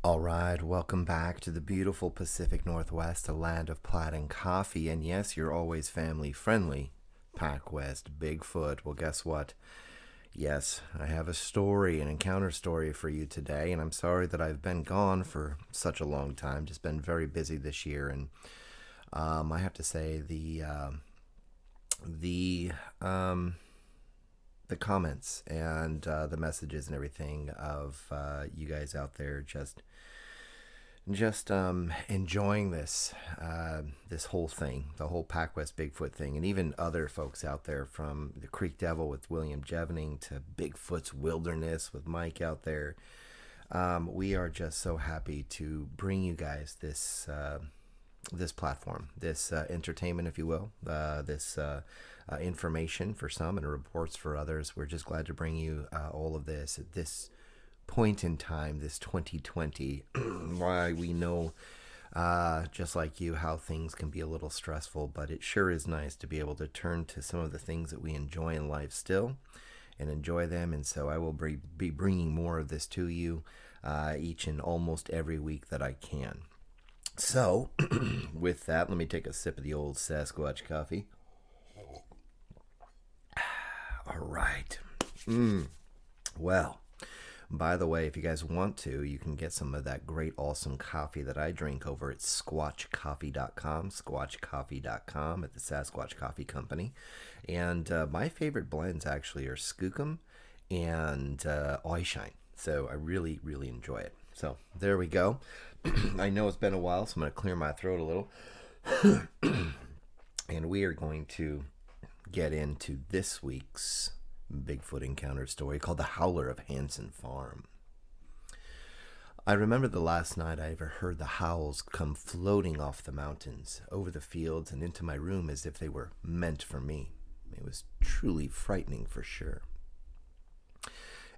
All right, welcome back to the beautiful Pacific Northwest, the land of plaid and coffee. And yes, you're always family friendly. Pacwest Bigfoot. Well, guess what? Yes, I have a story, an encounter story for you today. And I'm sorry that I've been gone for such a long time. Just been very busy this year. And I have to say, the, um, the comments and the messages and everything of you guys out there just enjoying this whole thing, the whole Pacwest Bigfoot thing, and even other folks out there, from the Creek Devil with William Jevening to Bigfoot's Wilderness with Mike out there. We are just so happy to bring you guys this platform, this entertainment, if you will, this information for some and reports for others. We're just glad to bring you all of this at this point in time, this 2020. Why, we know, just like you, how things can be a little stressful, but it sure is nice to be able to turn to some of the things that we enjoy in life still and enjoy them. And so I will be bringing more of this to you each and almost every week that I can. So, with that, let me take a sip of the old Sasquatch coffee. All right. Well, by the way, if you guys want to, you can get some of that great, awesome coffee that I drink over at squatchcoffee.com, squatchcoffee.com at the Sasquatch Coffee Company. And my favorite blends actually are Skookum and Eyeshine. So I really, really enjoy it. So there we go. I know it's been a while, so I'm going to clear my throat a little. And we are going to get into this week's Bigfoot encounter story called The Howler of Hansen Farm. I remember the last night I ever heard the howls come floating off the mountains, over the fields, and into my room as if they were meant for me. It was truly frightening for sure.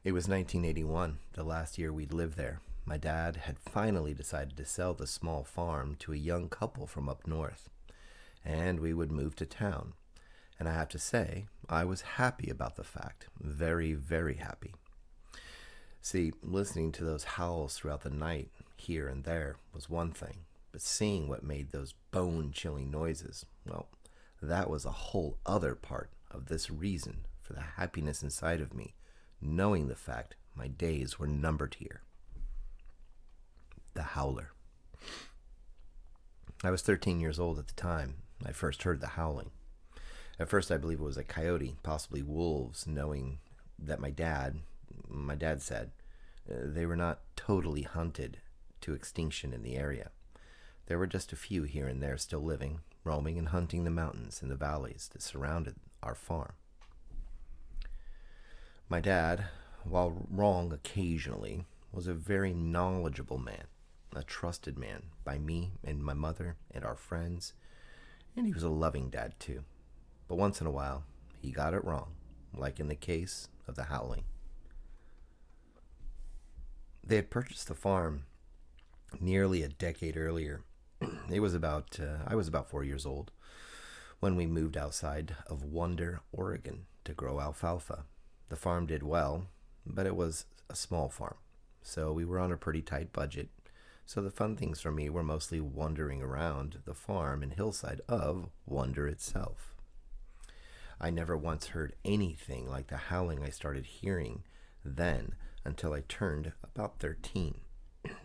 It was 1981, the last year we'd lived there. My dad had finally decided to sell the small farm to a young couple from up north, and we would move to town. And I have to say, I was happy about the fact. Very, very happy. See, listening to those howls throughout the night, here and there, was one thing. But seeing what made those bone-chilling noises, well, that was a whole other part of this reason for the happiness inside of me, knowing the fact my days were numbered here. The Howler. I was 13 years old at the time I first heard the howling. At first I believe it was a coyote, possibly wolves, knowing that my dad said they were not totally hunted to extinction in the area. There were just a few here and there still living, roaming and hunting the mountains and the valleys that surrounded our farm. My dad, while wrong occasionally, was a very knowledgeable man, a trusted man by me and my mother and our friends, and he was a loving dad too. But once in a while, he got it wrong, like in the case of the howling. They had purchased the farm nearly a decade earlier. I was about 4 years old when we moved outside of Wonder, Oregon to grow alfalfa. The farm did well, but it was a small farm, so we were on a pretty tight budget. So the fun things for me were mostly wandering around the farm and hillside of Wonder itself. I never once heard anything like the howling I started hearing then until I turned about 13.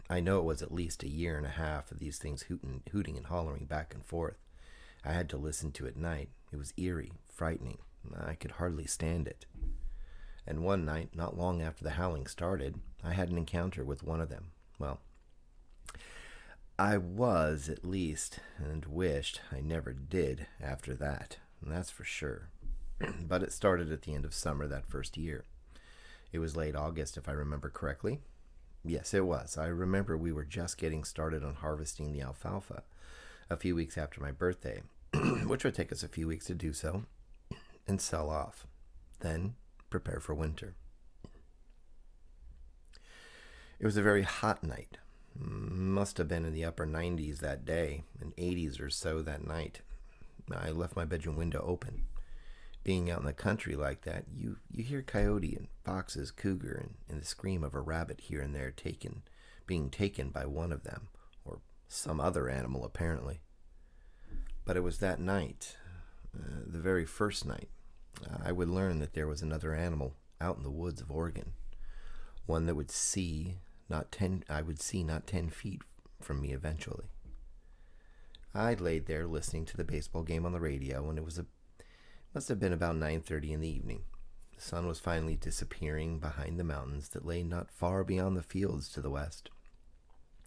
I know it was at least a year and a half of these things hooting and hollering back and forth. I had to listen to it at night. It was eerie, frightening. I could hardly stand it. And one night, not long after the howling started, I had an encounter with one of them. Well, I was, at least, and wished I never did after that, and that's for sure. But it started at the end of summer that first year. It was late August, if I remember correctly. Yes, it was. I remember we were just getting started on harvesting the alfalfa a few weeks after my birthday, which would take us a few weeks to do so and sell off. Then prepare for winter. It was a very hot night. Must have been in the upper 90s that day, and 80s or so that night. I left my bedroom window open. Being out in the country like that, you hear coyote and foxes, cougar, and the scream of a rabbit here and there taken being taken by one of them, or some other animal apparently. But it was that night, the very first night, I would learn that there was another animal out in the woods of Oregon, one that I would see not 10 feet from me eventually. I laid there listening to the baseball game on the radio, and must have been about 9:30 in the evening. The sun was finally disappearing behind the mountains that lay not far beyond the fields to the west.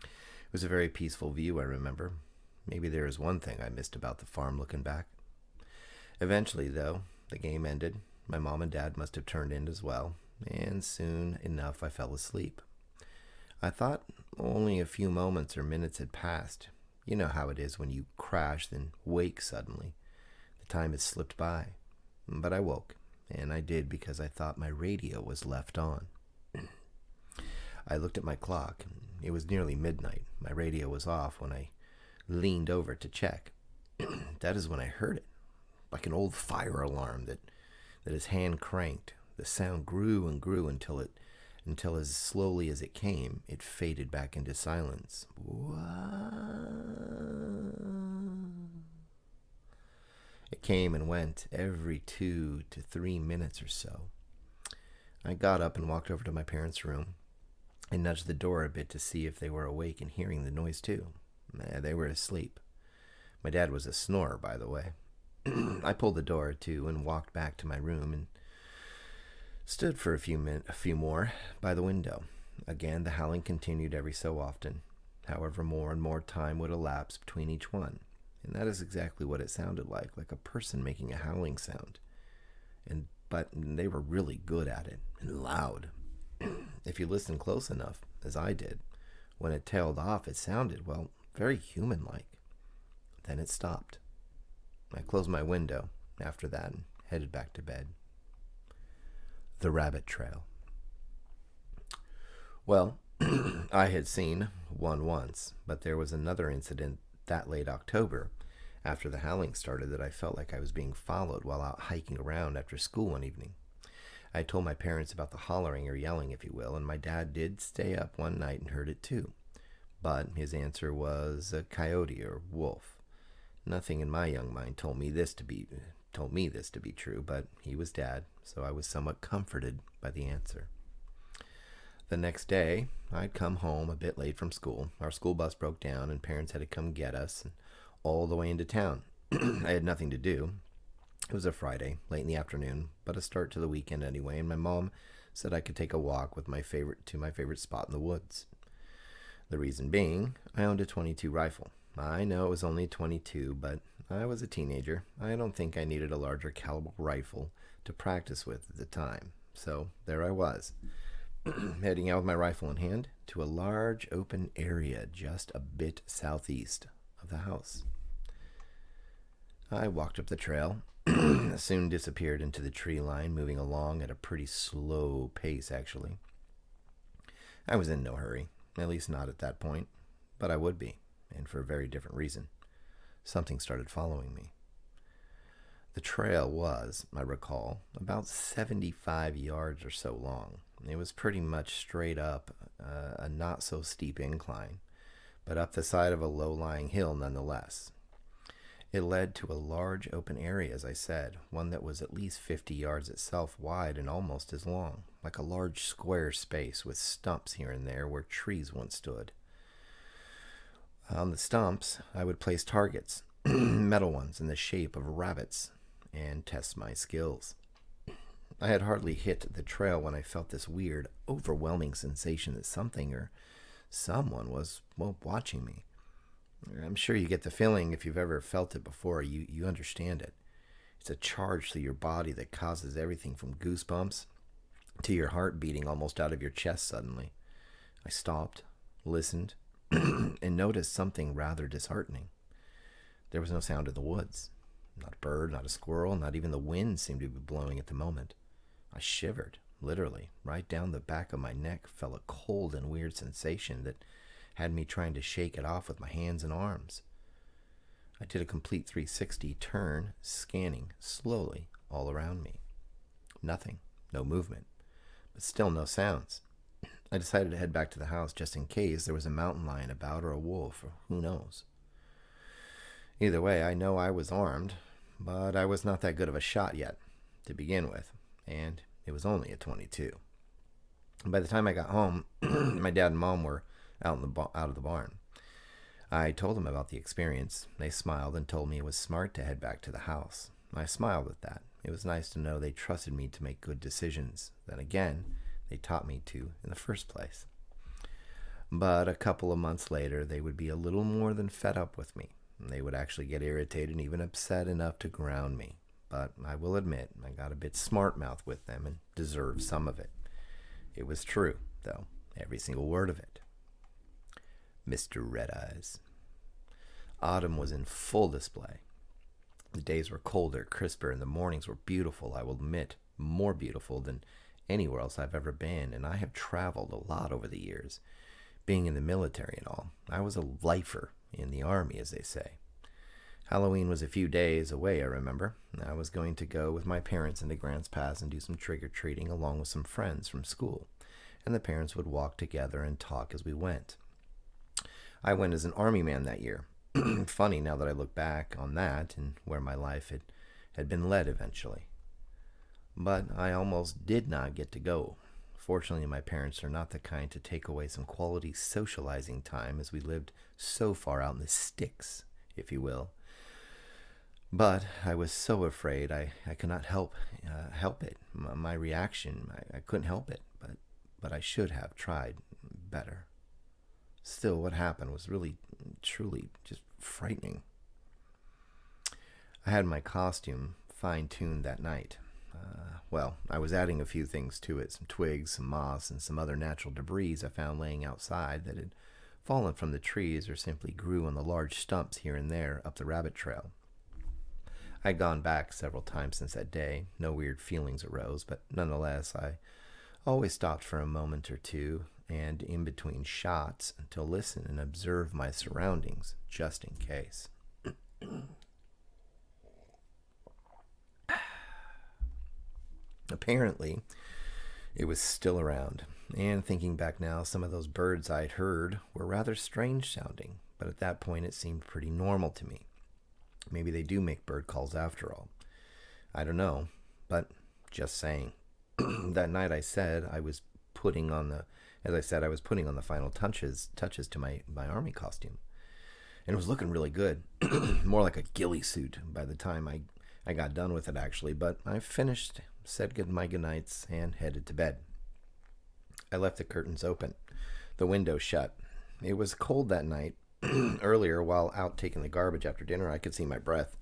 It was a very peaceful view, I remember. Maybe there is one thing I missed about the farm looking back. Eventually, though, the game ended. My mom and dad must have turned in as well, and soon enough I fell asleep. I thought only a few moments or minutes had passed. You know how it is when you crash, then wake suddenly. The time had slipped by. But I woke, and I did because I thought my radio was left on. I looked at my clock. It was nearly midnight. My radio was off when I leaned over to check. That is when I heard it, like an old fire alarm that his hand cranked. The sound grew and grew until as slowly as it came, it faded back into silence. It came and went every 2 to 3 minutes or so. I got up and walked over to my parents' room. I nudged the door a bit to see if they were awake and hearing the noise too. They were asleep. My dad was a snorer, by the way. I pulled the door to and walked back to my room and stood for a few more by the window. Again, the howling continued every so often. However, more and more time would elapse between each one. And that is exactly what it sounded like a person making a howling sound. But they were really good at it, and loud. If you listened close enough, as I did, when it tailed off, it sounded, well, very human-like. Then it stopped. I closed my window after that and headed back to bed. The rabbit trail. Well, I had seen one once, but there was another incident that late October, after the howling started, that I felt like I was being followed while out hiking around after school one evening. I told my parents about the hollering, or yelling, if you will, and my dad did stay up one night and heard it too. But his answer was a coyote or wolf. Nothing in my young mind told me this to be true, but he was Dad, so I was somewhat comforted by the answer. The next day, I'd come home a bit late from school. Our school bus broke down, and parents had to come get us all the way into town. I had nothing to do. It was a Friday, late in the afternoon, but a start to the weekend anyway, and my mom said I could take a walk to my favorite spot in the woods. The reason being, I owned a .22 rifle. I know it was only 22, but I was a teenager. I don't think I needed a larger caliber rifle to practice with at the time. So there I was, heading out with my rifle in hand to a large open area just a bit southeast of the house. I walked up the trail, soon disappeared into the tree line, moving along at a pretty slow pace, actually. I was in no hurry, at least not at that point, but I would be, and for a very different reason. Something started following me. The trail was, I recall, about 75 yards or so long. It was pretty much straight up a not-so-steep incline, but up the side of a low-lying hill nonetheless. It led to a large open area, as I said, one that was at least 50 yards itself wide and almost as long, like a large square space with stumps here and there where trees once stood. On the stumps, I would place targets, metal ones in the shape of rabbits, and test my skills. I had hardly hit the trail when I felt this weird, overwhelming sensation that something or someone was, watching me. I'm sure you get the feeling, if you've ever felt it before, you understand it. It's a charge to your body that causes everything from goosebumps to your heart beating almost out of your chest suddenly. I stopped, listened, and noticed something rather disheartening. There was no sound in the woods. Not a bird, not a squirrel, not even the wind seemed to be blowing at the moment. I shivered, literally. Right down the back of my neck fell a cold and weird sensation that had me trying to shake it off with my hands and arms. I did a complete 360 turn, scanning slowly all around me. Nothing, no movement, but still no sounds. I decided to head back to the house just in case there was a mountain lion about or a wolf, or who knows. Either way, I know I was armed, but I was not that good of a shot yet, to begin with, and it was only a 22. By the time I got home, my dad and mom were out of the barn. I told them about the experience. They smiled and told me it was smart to head back to the house. I smiled at that. It was nice to know they trusted me to make good decisions. Then again, they taught me to in the first place. But a couple of months later, they would be a little more than fed up with me. They would actually get irritated and even upset enough to ground me. But I will admit, I got a bit smart-mouthed with them and deserved some of it. It was true, though, every single word of it. Mr. Red Eyes. Autumn was in full display. The days were colder, crisper, and the mornings were beautiful, I will admit, more beautiful than anywhere else I've ever been, and I have traveled a lot over the years, being in the military and all. I was a lifer in the army, as they say. Halloween was a few days away, I remember. I was going to go with my parents into Grants Pass and do some trick-or-treating along with some friends from school, and the parents would walk together and talk as we went. I went as an army man that year. Funny now that I look back on that and where my life had been led eventually. But I almost did not get to go. Fortunately, my parents are not the kind to take away some quality socializing time, as we lived so far out in the sticks, if you will. But I was so afraid I could not help it. My reaction, I couldn't help it, but I should have tried better. Still, what happened was really, truly just frightening. I had my costume fine-tuned that night. I was adding a few things to it, some twigs, some moss, and some other natural debris I found laying outside that had fallen from the trees or simply grew on the large stumps here and there up the rabbit trail. I'd gone back several times since that day. No weird feelings arose, but nonetheless, I always stopped for a moment or two and in between shots to listen and observe my surroundings, just in case. Apparently, it was still around, and thinking back now, some of those birds I'd heard were rather strange sounding, but at that point it seemed pretty normal to me. Maybe they do make bird calls after all. I don't know, but just saying. That night I was putting on the final touches to my army costume. And it was looking really good. More like a ghillie suit by the time I got done with it, actually. But I finished, said my goodnights, and headed to bed. I left the curtains open, the window shut. It was cold that night. Earlier, while out taking the garbage after dinner, I could see my breath.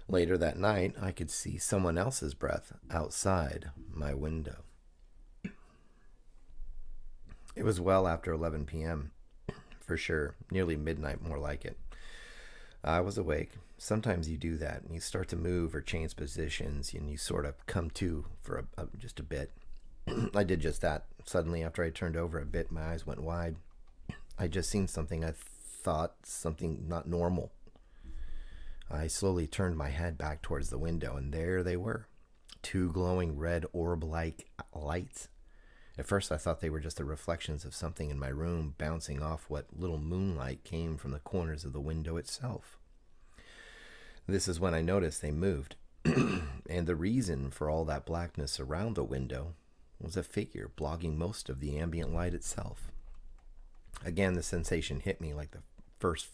Later that night, I could see someone else's breath outside my window. It was well after 11 p.m., for sure, nearly midnight, more like it. I was awake. Sometimes you do that, and you start to move or change positions, and you sort of come to for just a bit. I did just that. Suddenly, after I turned over a bit, my eyes went wide. I just seen something I thought something not normal. I slowly turned my head back towards the window, and there they were. 2 glowing red orb-like lights. At first I thought they were just the reflections of something in my room bouncing off what little moonlight came from the corners of the window itself. This is when I noticed they moved, and the reason for all that blackness around the window was a figure blocking most of the ambient light itself. Again, the sensation hit me like the first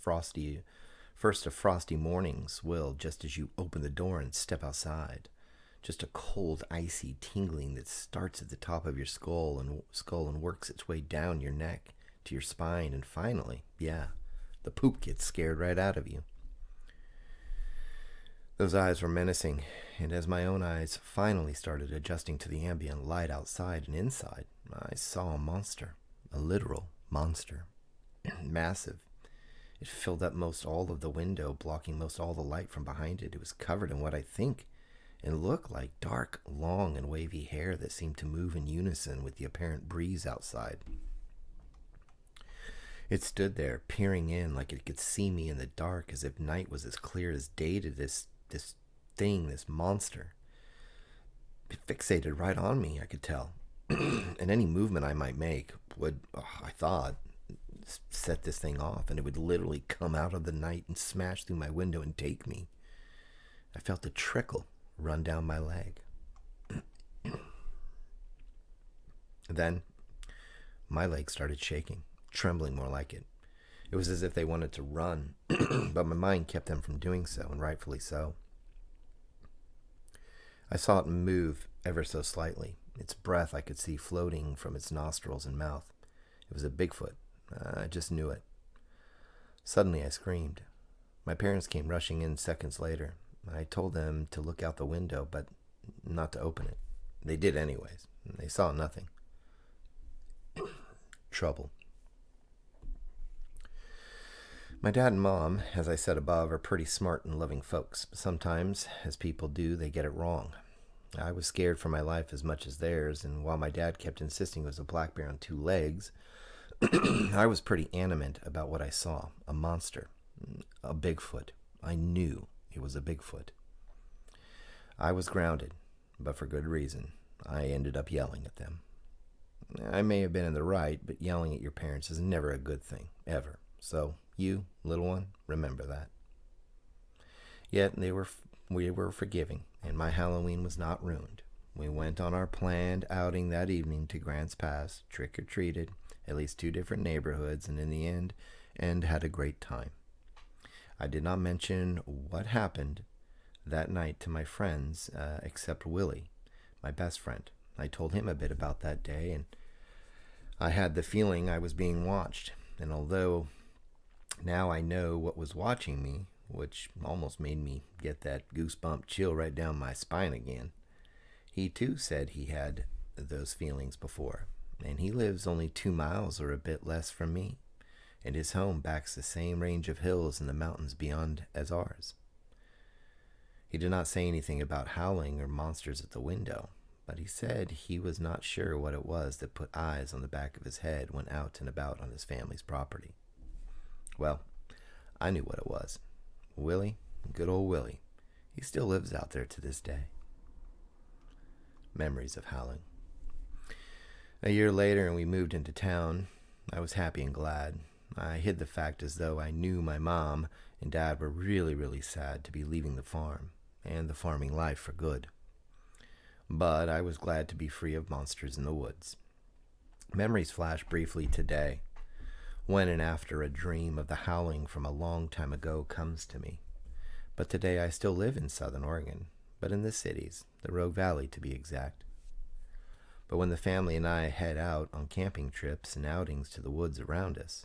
of frosty mornings will, just as you open the door and step outside. Just a cold, icy tingling that starts at the top of your skull and works its way down your neck to your spine, and finally, the poop gets scared right out of you. Those eyes were menacing, and as my own eyes finally started adjusting to the ambient light outside and inside, I saw a monster, a literal monster. Massive. It filled up most all of the window, blocking most all the light from behind it. It was covered in what I think and looked like dark, long, and wavy hair that seemed to move in unison with the apparent breeze outside. It stood there, peering in like it could see me in the dark, as if night was as clear as day to this monster. It fixated right on me, I could tell. And any movement I might make would, I thought, set this thing off, and it would literally come out of the night and smash through my window and take me. I felt a trickle run down my leg. Then my legs started shaking, trembling more like it. It was as if they wanted to run, but my mind kept them from doing so, and rightfully so. I saw it move ever so slightly. Its breath I could see floating from its nostrils and mouth. It was a Bigfoot. I just knew it. Suddenly I screamed. My parents came rushing in seconds later. I told them to look out the window, but not to open it. They did anyways. They saw nothing. Trouble. My dad and mom, as I said above, are pretty smart and loving folks. Sometimes, as people do, they get it wrong. I was scared for my life as much as theirs, and while my dad kept insisting it was a black bear on 2 legs, I was pretty animate about what I saw. A monster. A Bigfoot. I knew it was a Bigfoot. I was grounded, but for good reason. I ended up yelling at them. I may have been in the right, but yelling at your parents is never a good thing, ever. So, you, little one, remember that. Yet we were forgiving, and my Halloween was not ruined. We went on our planned outing that evening to Grants Pass, trick-or-treated, at least 2 different neighborhoods, and in the end had a great time. I did not mention what happened that night to my friends, except Willie, my best friend. I told him a bit about that day, and I had the feeling I was being watched. And although now I know what was watching me, which almost made me get that goosebump chill right down my spine again, he too said he had those feelings before. And he lives only 2 miles or a bit less from me, and his home backs the same range of hills in the mountains beyond as ours. He did not say anything about howling or monsters at the window, but he said he was not sure what it was that put eyes on the back of his head when out and about on his family's property. Well, I knew what it was. Willie, good old Willie, he still lives out there to this day. Memories of howling. A year later, and we moved into town. I was happy and glad. I hid the fact as though I knew my mom and dad were really, really sad to be leaving the farm and the farming life for good. But I was glad to be free of monsters in the woods. Memories flash briefly today, when and after a dream of the howling from a long time ago comes to me. But today I still live in Southern Oregon, but in the cities, the Rogue Valley to be exact. But when the family and I head out on camping trips and outings to the woods around us,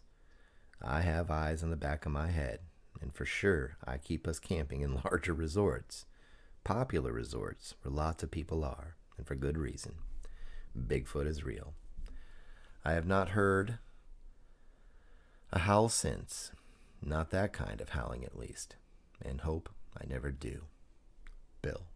I have eyes on the back of my head, and for sure I keep us camping in larger resorts, popular resorts where lots of people are, and for good reason. Bigfoot is real. I have not heard a howl since, not that kind of howling at least, and hope I never do. Bill.